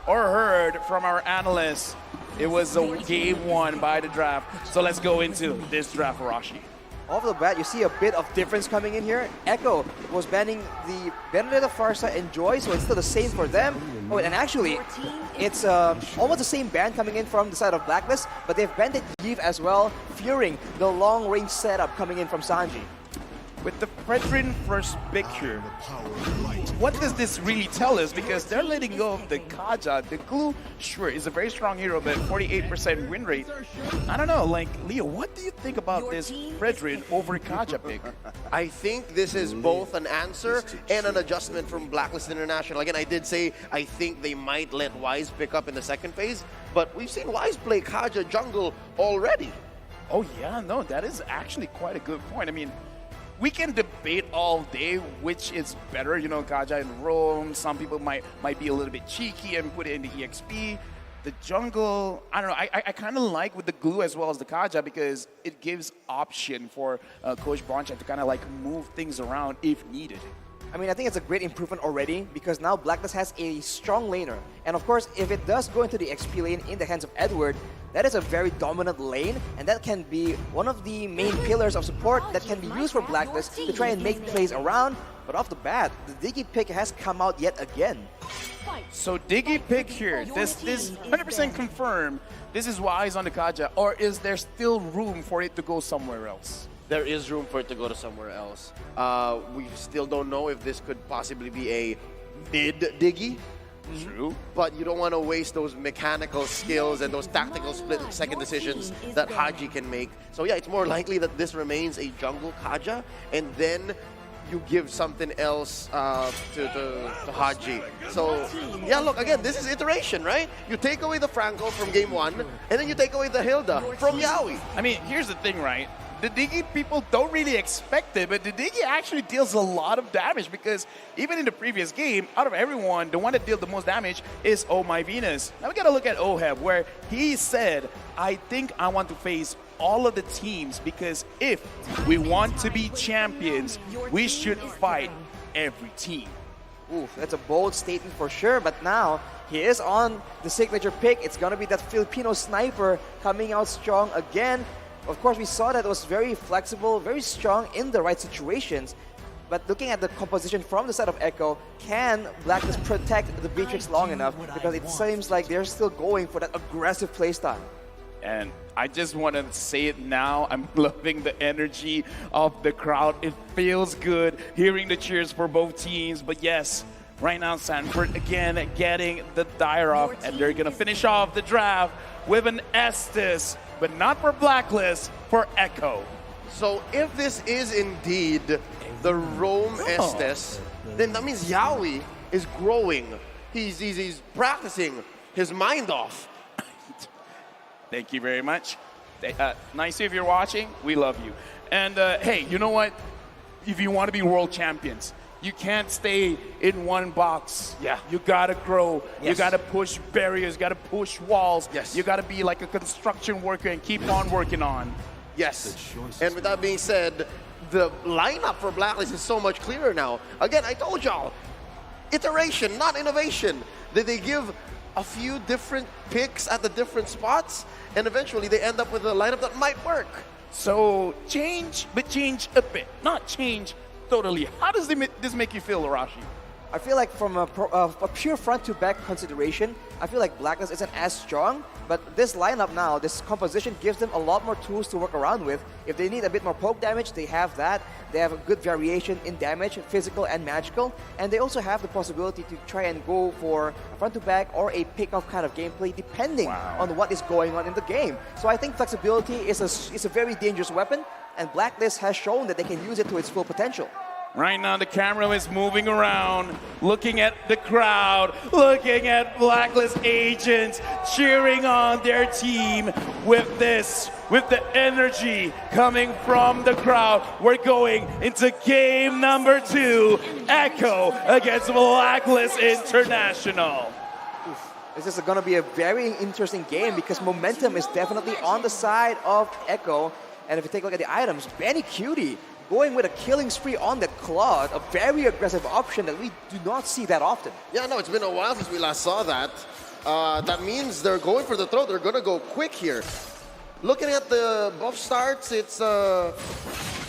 or heard from our analysts, it was a game won by the draft. So let's go into this draft, Arashi. Off the bat, you see a bit of difference coming in here. Echo was banning the Benedetta, Farsa, and Joy, so it's still the same for them. Oh, and actually, it's almost the same ban coming in from the side of Blacklist, but they've banned Eve as well, fearing the long-range setup coming in from Sanji. With the Fredrin first pick here, what does this really tell us? Because they're letting go of the Kaja. The Glue, sure, is a very strong hero, but 48% win rate. I don't know, like, Leo, what do you think about this Fredrin over Kaja pick? I think this is both an answer and an adjustment from Blacklist International. Again, I did say I think they might let Wise pick up in the second phase, but we've seen Wise play Kaja jungle already. Oh yeah, no, that is actually quite a good point. I mean, we can debate all day which is better, you know, Kaja and Roam. Some people might be a little bit cheeky and put it in the EXP. The jungle, I don't know, I kind of like with the Glue as well as the Kaja because it gives option for Coach Bonchan to kind of like move things around if needed. I mean, I think it's a great improvement already because now Blacklist has a strong laner. And of course, if it does go into the XP lane in the hands of Edward, that is a very dominant lane, and that can be one of the main pillars of support that can be used for Blacklist to try and make plays around. But off the bat, the Diggy pick has come out yet again. So Diggy pick here, this 100% confirmed, this is Wise on the Kaja, or is there still room for it to go somewhere else? There is room for it to go to somewhere else. We still don't know if this could possibly be a mid-Diggy. True. But you don't want to waste those mechanical skills and those tactical split-second decisions that Haji can make. So yeah, it's more likely that this remains a jungle Kaja, and then you give something else to Haji. So yeah, look, again, this is iteration, right? You take away the Franco from game 1, and then you take away the Hilda from Yaoi. I mean, here's the thing, right? The Diggy people don't really expect it, but the Diggy actually deals a lot of damage because even in the previous game, out of everyone, the one that dealt the most damage is Oh My Venus. Now we gotta look at Oheb, where he said, I think I want to face all of the teams because if we want to be champions, we should fight every team. Oof, that's a bold statement for sure, but now he is on the signature pick. It's gonna be that Filipino sniper coming out strong again. Of course, we saw that it was very flexible, very strong in the right situations. But looking at the composition from the side of Echo, can Blacklist protect the Beatrix long enough? Because it seems like they're still going for that aggressive playstyle. And I just want to say it now, I'm loving the energy of the crowd. It feels good hearing the cheers for both teams. But yes, right now Sanford again getting the dire off, and they're going to finish off the draft with an Estes. But not for Blacklist, for Echo. So if this is indeed the Rome Estes, then that means Yaoi is growing. He's practicing his mind off. Thank you very much. Nice if you're watching. We love you. And hey, you know what? If you want to be world champions, you can't stay in one box. Yeah. You gotta grow. Yes. You gotta push barriers. You gotta push walls. Yes. You gotta be like a construction worker and keep on working on. Yes. And with that being said, the lineup for Blacklist is so much clearer now. Again, I told y'all, iteration, not innovation. They give a few different picks at the different spots, and eventually they end up with a lineup that might work. So change, but change a bit, not change totally. How does this make you feel, Arashi? I feel like from a pure front-to-back consideration, I feel like Blacklist isn't as strong, but this lineup now, this composition gives them a lot more tools to work around with. If they need a bit more poke damage, they have that. They have a good variation in damage, physical and magical, and they also have the possibility to try and go for a front-to-back or a pick-off kind of gameplay depending on what is going on in the game. So I think flexibility is a very dangerous weapon, and Blacklist has shown that they can use it to its full potential. Right now, the camera is moving around, looking at the crowd, looking at Blacklist agents, cheering on their team with the energy coming from the crowd. We're going into game number 2, Echo against Blacklist International. This is going to be a very interesting game because momentum is definitely on the side of Echo. And if you take a look at the items, Benny Cutie going with a killing spree on that Claude, a very aggressive option that we do not see that often. Yeah, no, it's been a while since we last saw that. That means they're going for the throw. They're going to go quick here. Looking at the buff starts, it's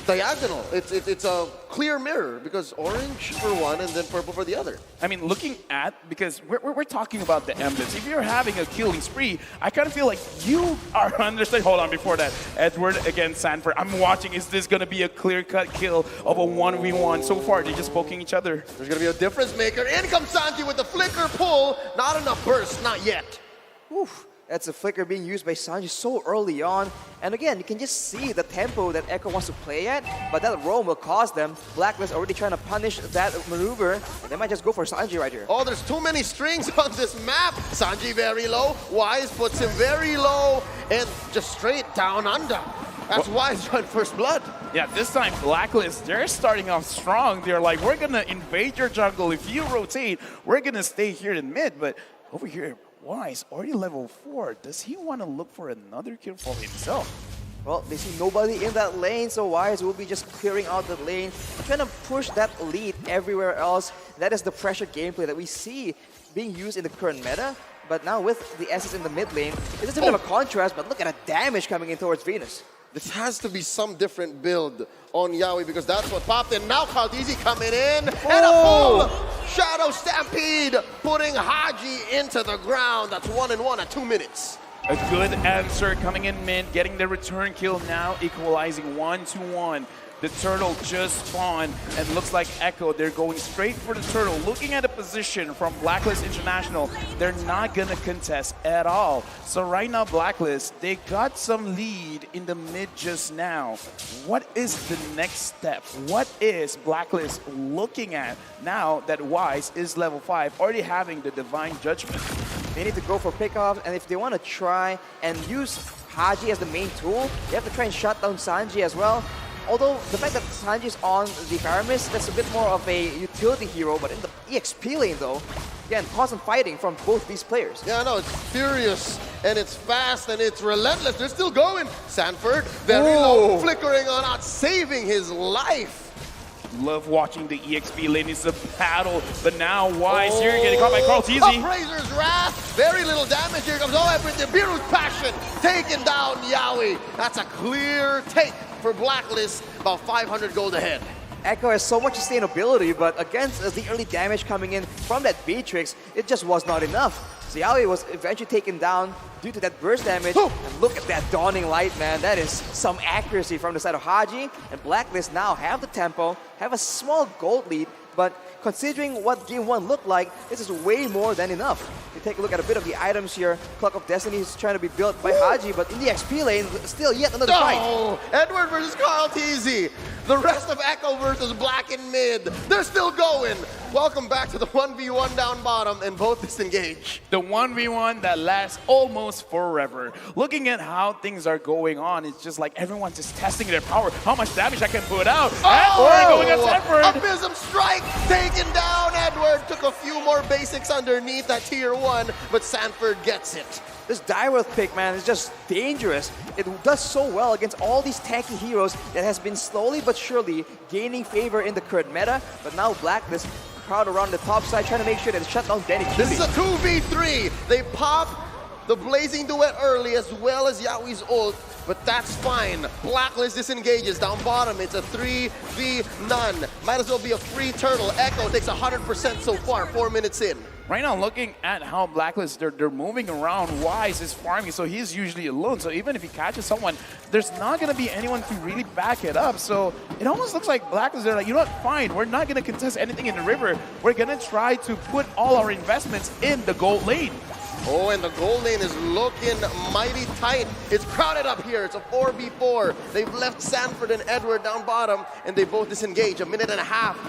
diagonal. It's a clear mirror because orange for one and then purple for the other. I mean, looking at, because we're talking about the emblems. If you're having a killing spree, I kind of feel like you are understanding. Hold on, before that, Edward against Sanford. I'm watching. Is this going to be a clear-cut kill of a 1v1? So far, they're just poking each other. There's going to be a difference maker. In comes Sanji with the flicker pull. Not enough burst, not yet. Oof. That's a flicker being used by Sanji so early on. And again, you can just see the tempo that Echo wants to play at, but that roam will cost them. Blacklist already trying to punish that maneuver, and they might just go for Sanji right here. Oh, there's too many strings on this map. Sanji very low. Wise puts him very low and just straight down under. That's Wise trying first blood. Yeah, this time Blacklist, they're starting off strong. They're like, we're going to invade your jungle. If you rotate, we're going to stay here in mid. But over here, Wise, already level 4. Does he want to look for another kill for himself? Well, they see nobody in that lane, so Wise will be just clearing out the lane, trying to push that lead everywhere else. That is the pressure gameplay that we see being used in the current meta. But now with the S's in the mid lane, it's a bit of a contrast, but look at the damage coming in towards Venus. This has to be some different build on Yaoi because that's what popped in. Now Khaleesi coming in and a full Shadow Stampede putting Haji into the ground. That's 1-1 at 2 minutes. A good answer coming in mid, getting the return kill now, equalizing 1-1. The turtle just spawned, and looks like Echo, they're going straight for the turtle. Looking at the position from Blacklist International, they're not gonna contest at all. So right now, Blacklist, they got some lead in the mid just now. What is the next step? What is Blacklist looking at now that Wise is level 5, already having the Divine Judgment? They need to go for pickoffs, and if they want to try and use Haji as the main tool, they have to try and shut down Sanji as well. Although the fact that Sanji's on the Paramis, that's a bit more of a utility hero, but in the EXP lane though, again, constant fighting from both these players. Yeah, no, it's furious, and it's fast, and it's relentless. They're still going. Sanford, very low, flickering on out, saving his life. Love watching the EXP lane. It's a battle, but now Wise here getting caught by Carl Teasy. Appraiser's Wrath, very little damage. Here comes everything. Biru's Passion, taking down Yaoi. That's a clear take for Blacklist, about 500 gold ahead. Echo has so much sustainability, but against the early damage coming in from that Beatrix, it just was not enough. So Yaoi was eventually taken down due to that burst damage. And look at that Dawning Light, man. That is some accuracy from the side of Haji. And Blacklist now have the tempo, have a small gold lead, but considering what Game 1 looked like, this is way more than enough. You take a look at a bit of the items here. Clock of Destiny is trying to be built by Haji, but in the XP lane, still yet another fight. Edward versus Carl Teasy. The rest of Echo versus Black in mid. They're still going. Welcome back to the 1v1 down bottom, and both disengage. The 1v1 that lasts almost forever. Looking at how things are going on, it's just like everyone's just testing their power, how much damage I can put out. Edward going at Sanford. Abysm Strike taken down. Edward took a few more basics underneath that tier 1, but Sanford gets it. This Direwolf pick, man, is just dangerous. It does so well against all these tanky heroes that has been slowly but surely gaining favor in the current meta. But now Blacklist crowd around the top side trying to make sure they shut down Danny This is a 2v3. They pop the Blazing Duet early as well as Yaoi's ult, but that's fine. Blacklist disengages down bottom. It's a 3v none. Might as well be a free turtle. Echo takes 100% so far, 4 minutes in. Right now, looking at how Blacklist, they're moving around, Wise is farming, so he's usually alone. So even if he catches someone, there's not going to be anyone to really back it up. So it almost looks like Blacklist, they're like, you know what, fine, we're not going to contest anything in the river. We're going to try to put all our investments in the gold lane. Oh, and the gold lane is looking mighty tight. It's crowded up here. It's a 4v4. They've left Sanford and Edward down bottom, and they both disengage. 1.5 minutes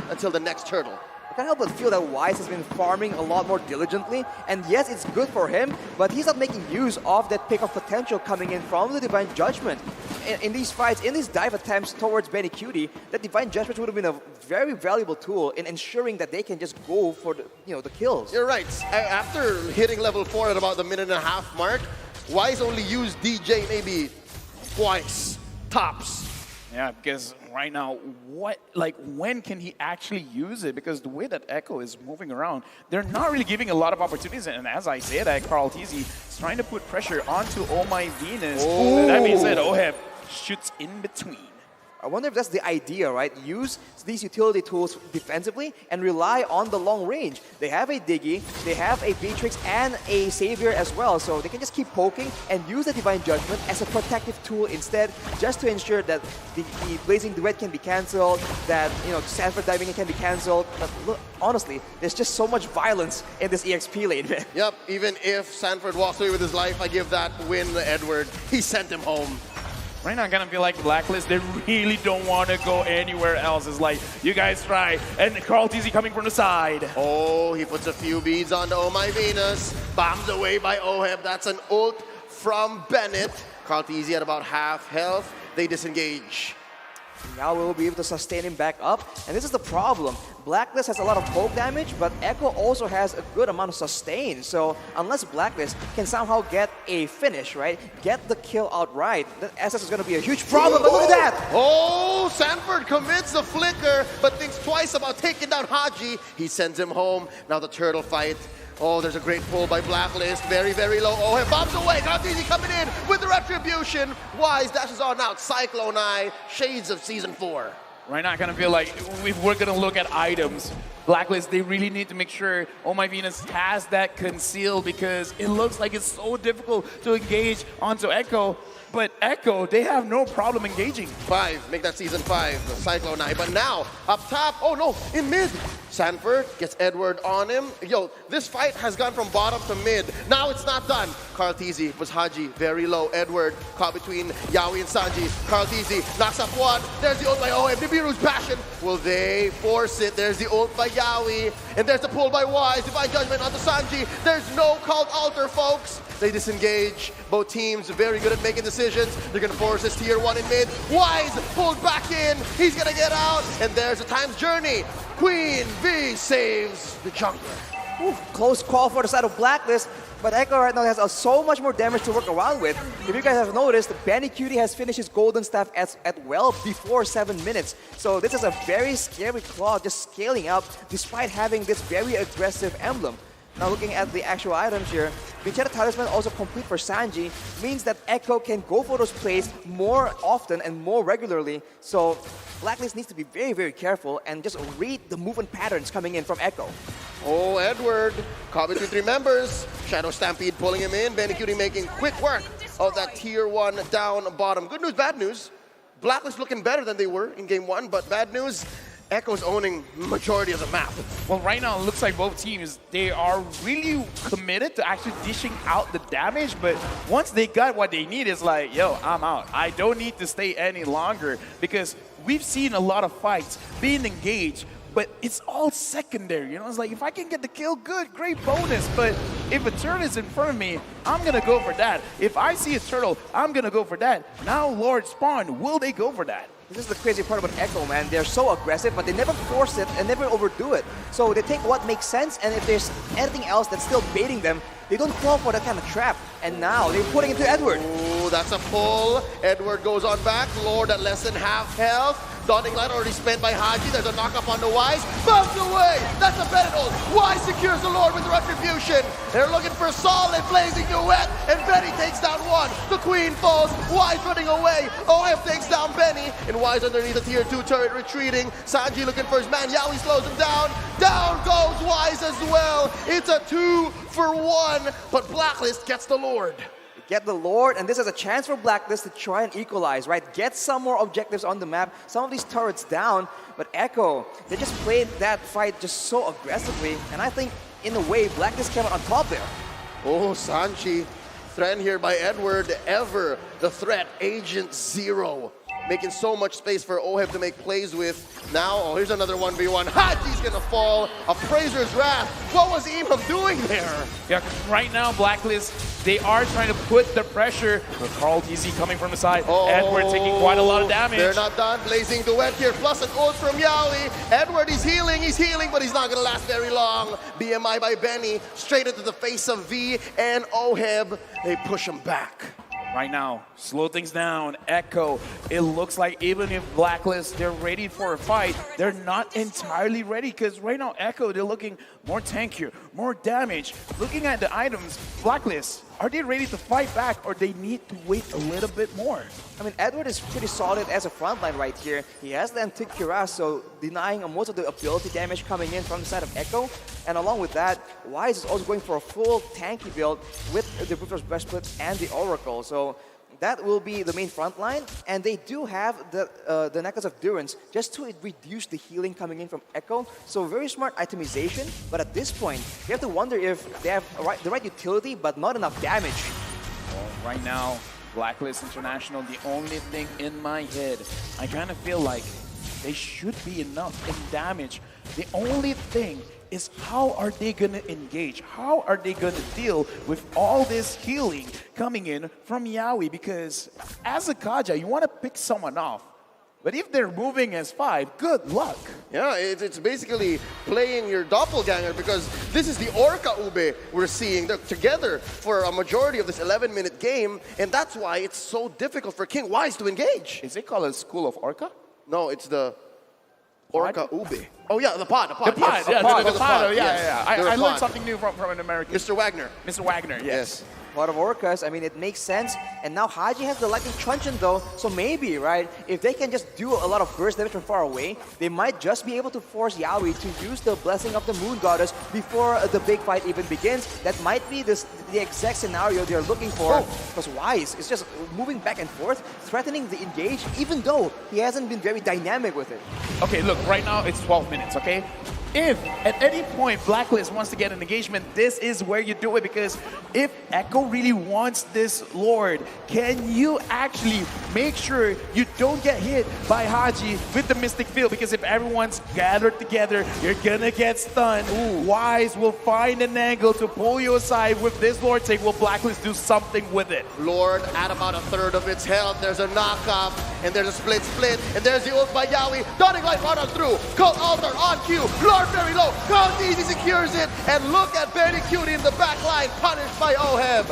until the next turtle. I can't help but feel that Wise has been farming a lot more diligently, and yes, it's good for him, but he's not making use of that pick of potential coming in from the Divine Judgment. In these fights, in these dive attempts towards Benny Cutie, that Divine Judgment would have been a very valuable tool in ensuring that they can just go for the kills. You're right. After hitting level 4 at about the 1.5 minute mark, Wise only used DJ maybe twice, tops. Yeah, because right now, when can he actually use it? Because the way that Echo is moving around, they're not really giving a lot of opportunities. And as I say that, Carl Tizzy is trying to put pressure onto Oh My Venus. That being said, Oheb shoots in between. I wonder if that's the idea, right? Use these utility tools defensively and rely on the long range. They have a Diggy, they have a Beatrix and a Savior as well, so they can just keep poking and use the Divine Judgment as a protective tool instead, just to ensure that the Blazing Duet can be cancelled, that Sanford diving can be cancelled. But look, honestly, there's just so much violence in this EXP lane, man. Yep, even if Sanford walks away with his life, I give that win to Edward. He sent him home. Right now, I'm gonna feel like Blacklist, they really don't want to go anywhere else. It's like, you guys try. And Carl Tizzy coming from the side. Oh, he puts a few beads onto Oh My Venus. Bombed away by Oheb. That's an ult from Bennett. Carl Tizzy at about half health. They disengage. Now we'll be able to sustain him back up. And this is the problem. Blacklist has a lot of poke damage, but Echo also has a good amount of sustain. So unless Blacklist can somehow get a finish, right? Get the kill outright, the SS is going to be a huge problem. But look at that! Oh, Sanford commits the flicker, but thinks twice about taking down Haji. He sends him home. Now the turtle fight. Oh, there's a great pull by Blacklist. Very, very low. Oh, it bombs away. Carl Tizzy coming in with the retribution. Wise dashes on out. Cyclone Eye. Shades of Season 4. Right now, I kind of feel like if we're going to look at items, Blacklist, they really need to make sure Oh My Venus has that concealed, because it looks like it's so difficult to engage onto Echo. But Echo, they have no problem engaging. 5, make that Season 5, the Cyclone Eye. But now, up top, oh no, in mid. Sanford gets Edward on him. Yo, this fight has gone from bottom to mid. Now it's not done. Carl Tizzy was Haji, very low. Edward caught between Yawi and Sanji. Carl Tizzy knocks up one. There's the ult by Oheb. Nibiru's passion. Will they force it? There's the ult by Yawi. And there's the pull by Wise. Divine Judgment onto Sanji. There's no called altar, folks. They disengage. Both teams very good at making decisions. They're going to force this tier 1 in mid. Wise pulled back in. He's going to get out. And there's a time's journey. Queen V saves the jungler. Ooh, close call for the side of Blacklist, but Echo right now has so much more damage to work around with. If you guys have noticed, Benny Cutie has finished his golden staff at well before 7 minutes. So this is a very scary claw just scaling up despite having this very aggressive emblem. Now looking at the actual items here, Vincetta Talisman also complete for Sanji, means that Echo can go for those plays more often and more regularly. So Blacklist needs to be very, very careful and just read the movement patterns coming in from Echo. Oh, Edward, caught between 3 members. Shadow Stampede pulling him in. Benny Cutie making quick work of that tier 1 down bottom. Good news, bad news. Blacklist looking better than they were in game 1, but bad news, Echo's owning majority of the map. Well, right now, it looks like both teams, they are really committed to actually dishing out the damage, but once they got what they need, it's like, yo, I'm out. I don't need to stay any longer, because we've seen a lot of fights being engaged, but it's all secondary, It's like, if I can get the kill, good, great bonus, but if a turtle is in front of me, I'm gonna go for that. If I see a turtle, I'm gonna go for that. Now, Lord Spawn, will they go for that? This is the crazy part about Echo, man. They're so aggressive, but they never force it and never overdo it. So they take what makes sense, and if there's anything else that's still baiting them, they don't fall for that kind of trap. And now they're putting it to Edward. Ooh, that's a pull. Edward goes on back. Lord at less than half health. Daunting Light already spent by Haji. There's a knock-up on the Wise. Bounce away! That's a Bennett ult. Wise secures the Lord with the retribution. They're looking for a solid blazing duet, and Benny takes down one. The Queen falls. Wise running away. OF takes down Benny, and Wise underneath the tier 2 turret retreating. Sanji looking for his man. Yawi slows him down. Down goes Wise as well. It's a 2-for-1, but Blacklist gets the Lord. Get the Lord, and this is a chance for Blacklist to try and equalize, right? Get some more objectives on the map, some of these turrets down, but Echo, they just played that fight just so aggressively, and I think, in a way, Blacklist came out on top there. Oh, Sanji, threatened here by Edward, ever the threat, Agent Zero. Making so much space for Oheb to make plays with. Now, oh, here's another 1v1. Haji's gonna fall. Appraiser's Wrath. What was Imam doing there? Yeah, right now, Blacklist, they are trying to put the pressure. With Carl Tizzy coming from the side. Oh, Edward taking quite a lot of damage. They're not done. Blazing Duet here, plus an ult from Yawi. Edward, he's healing, but he's not gonna last very long. BMI by Benny, straight into the face of V and Oheb. They push him back. Right now, slow things down. Echo, it looks like even if Blacklist, they're ready for a fight, they're not entirely ready because right now, Echo, they're looking more tankier, more damage. Looking at the items, Blacklist, are they ready to fight back or they need to wait a little bit more? I mean, Edward is pretty solid as a frontline right here. He has the antique cuirass, so denying most of the ability damage coming in from the side of Echo. And along with that, Wise is also going for a full tanky build with the Bruther's Breastplate and the Oracle. So that will be the main front line. And they do have the Necklace of Durance just to reduce the healing coming in from Echo. So very smart itemization. But at this point, you have to wonder if they have the right utility, but not enough damage. Well, right now, Blacklist International, the only thing in my head, I kind of feel like they should be enough in damage. The only thing is how are they going to engage? How are they going to deal with all this healing coming in from Yaoi? Because as a Kaja, you want to pick someone off. But if they're moving as 5, good luck. Yeah, it's basically playing your doppelganger because this is the Orca Ube we're seeing. They're together for a majority of this 11-minute game, and that's why it's so difficult for King Wise to engage. Is it called a School of Orca? No, it's the Orca Pod? Ube. Oh yeah, the pod. The pod, Yes, yeah, the the pod, pod, yes. yeah. They're a I learned pod. something new from an American. Mr. Wagner. Mr. Wagner, yes. Part of Orcas, I mean, it makes sense. And now Haji has the Lightning Truncheon though, so maybe, right, if they can just do a lot of burst damage from far away, they might just be able to force Yaoi to use the Blessing of the Moon Goddess before the big fight even begins. That might be the exact scenario they're looking for, because Wise is just moving back and forth, threatening the engage, even though he hasn't been very dynamic with it. Okay, look, right now it's 12 minutes, okay? If at any point Blacklist wants to get an engagement, this is where you do it, because if Echo really wants this Lord, can you actually make sure you don't get hit by Haji with the Mystic Field? Because if everyone's gathered together, you're gonna get stunned. Wise will find an angle to pull you aside with this Lord take. Will Blacklist do something with it? Lord at about a third of its health. There's a knockoff, and there's a split, and there's the ult by Yaoi. Dawning Light right on through. Cult Altar on cue. Lord very low. Count Easy secures it, and look at Very Cutie in the back line, punished by Oheb.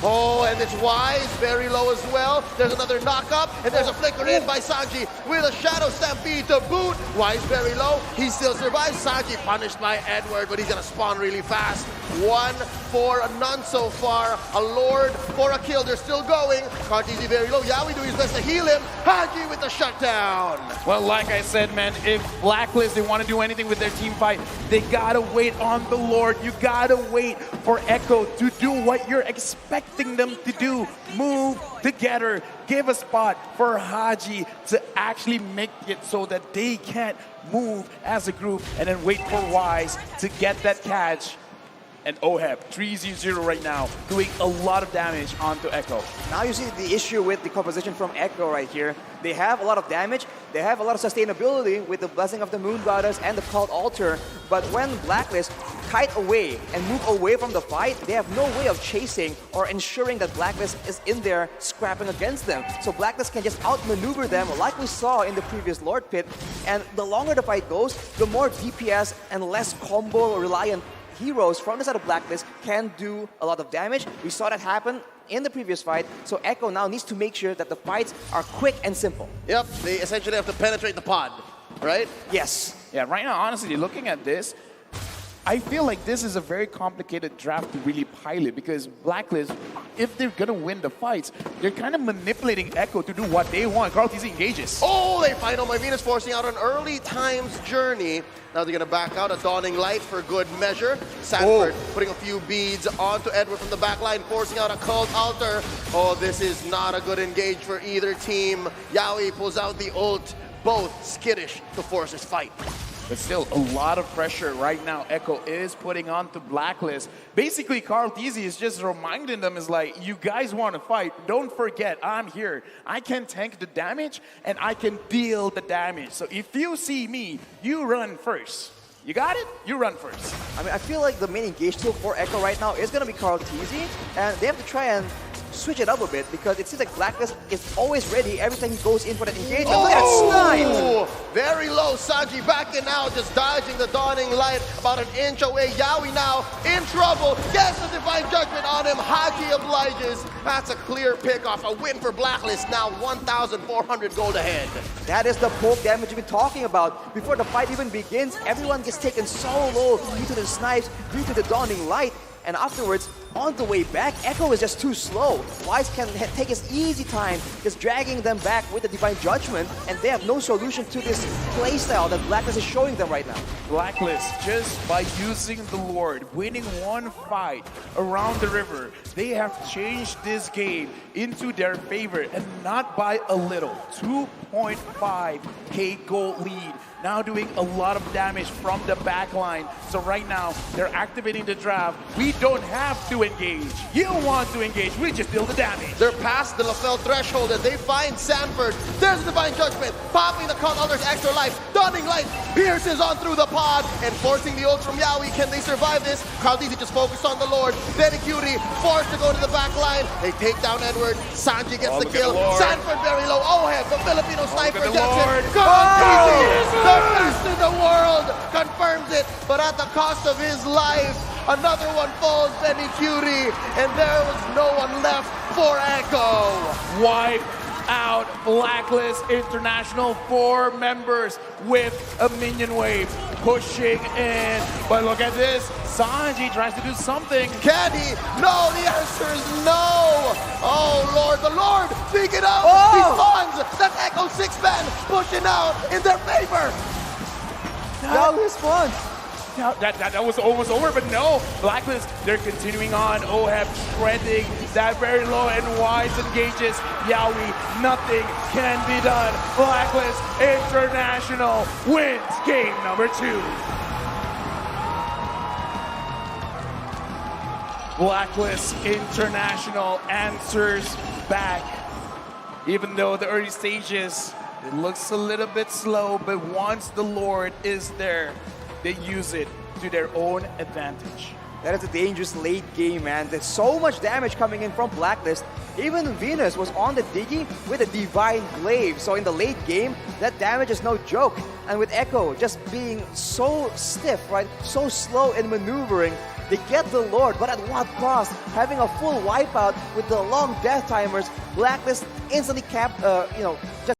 Oh, and it's Wise, very low as well. There's another knock-up, and there's a flicker in by Sanji with a Shadow Stampede to boot. Wise very low, he still survives. Sanji punished by Edward, but he's gonna spawn really fast. 1 for none so far. A Lord for a kill, they're still going. Carteezy very low, Yaoi doing his best to heal him. Haji with the shutdown. Well, like I said, man, if Blacklist, they want to do anything with their team fight, they gotta wait on the Lord. You gotta wait for Echo to do what you're expecting them to do. Move together. Give a spot for Haji to actually make it so that they can't move as a group, and then wait for Wise to get that catch. And Oheb, 3-0 right now, doing a lot of damage onto Echo. Now you see the issue with the composition from Echo right here. They have a lot of damage, they have a lot of sustainability with the Blessing of the Moon Goddess and the Cult Altar, but when Blacklist kite away and move away from the fight, they have no way of chasing or ensuring that Blacklist is in there scrapping against them. So Blacklist can just outmaneuver them like we saw in the previous Lord Pit, and the longer the fight goes, the more DPS and less combo-reliant heroes from the side of Blacklist can do a lot of damage. We saw that happen in the previous fight, so Echo now needs to make sure that the fights are quick and simple. Yep, they essentially have to penetrate the pod, right? Yes. Yeah, right now, honestly, looking at this, I feel like this is a very complicated draft to really pilot, because Blacklist, if they're gonna win the fights, they're kind of manipulating Echo to do what they want. Carl TZ engages. Oh, they find out my Venus forcing out an early times journey. Now they're gonna back out a Dawning Light for good measure. Sanford putting a few beads onto Edward from the back line, forcing out a Cult Altar. Oh, this is not a good engage for either team. Yaoi pulls out the ult, both skittish to force this fight. But still, a lot of pressure right now Echo is putting on to Blacklist. Basically, Carl TZ is just reminding them, is like, you guys want to fight, don't forget, I'm here. I can tank the damage, and I can deal the damage. So if you see me, you run first. You got it? You run first. I mean, I feel like the main engage tool for Echo right now is going to be Carl TZ, and they have to try and switch it up a bit because it seems like Blacklist is always ready every time he goes in for that engagement. Look at that snipe! Very low. Sanji backing out, just dodging the dawning light about an inch away. Yawi now in trouble. Gets the Divine Judgment on him. Haji obliges. That's a clear pick off. A win for Blacklist. Now 1,400 gold ahead. That is the poke damage we've been talking about. Before the fight even begins, everyone gets taken so low due to the snipes, due to the dawning light. And afterwards, on the way back, Echo is just too slow. Wise can take his easy time, just dragging them back with the Divine Judgment, and they have no solution to this playstyle that Blacklist is showing them right now. Blacklist, just by using the Lord, winning one fight around the river, they have changed this game into their favor, and not by a little. 2.5k gold lead. Now doing a lot of damage from the back line. So right now, they're activating the draft. We don't have to engage. You don't want to engage. We just deal the damage. They're past the LaFell threshold and they find Sanford. There's Divine Judgment, popping the Cult Elder's extra life. Dawning Light pierces on through the pod and forcing the ult from Yawi. Can they survive this? Caldisi just focused on the Lord. Benikuri forced to go to the back line. They take down Edward. Sanji gets the kill. Sanford very low. Oheb, the Filipino sniper, gets it. Caldisi, the best in the world, confirms it, but at the cost of his life. Another one falls, Benikuri, and there was no one left for Echo. Wipe out Blacklist International. 4 members with a minion wave pushing in. But look at this. Sanji tries to do something. Can he? No, the answer is no. Oh, Lord, the Lord, speak it out. He spawns. That's Echo 6-man pushing out in their favor. Now response. That was almost over, but no. Blacklist, they're continuing on. Oheb shredding that very low, and Wise engages Yawi. Nothing can be done. Blacklist International wins game number 2. Blacklist International answers back. Even though the early stages, it looks a little bit slow, but once the Lord is there, they use it to their own advantage. That is a dangerous late game, man. There's so much damage coming in from Blacklist. Even Venus was on the Diggy with a Divine Glaive. So in the late game, that damage is no joke. And with Echo just being so stiff, right? So slow in maneuvering, they get the Lord, but at what cost? Having a full wipeout with the long death timers, Blacklist instantly just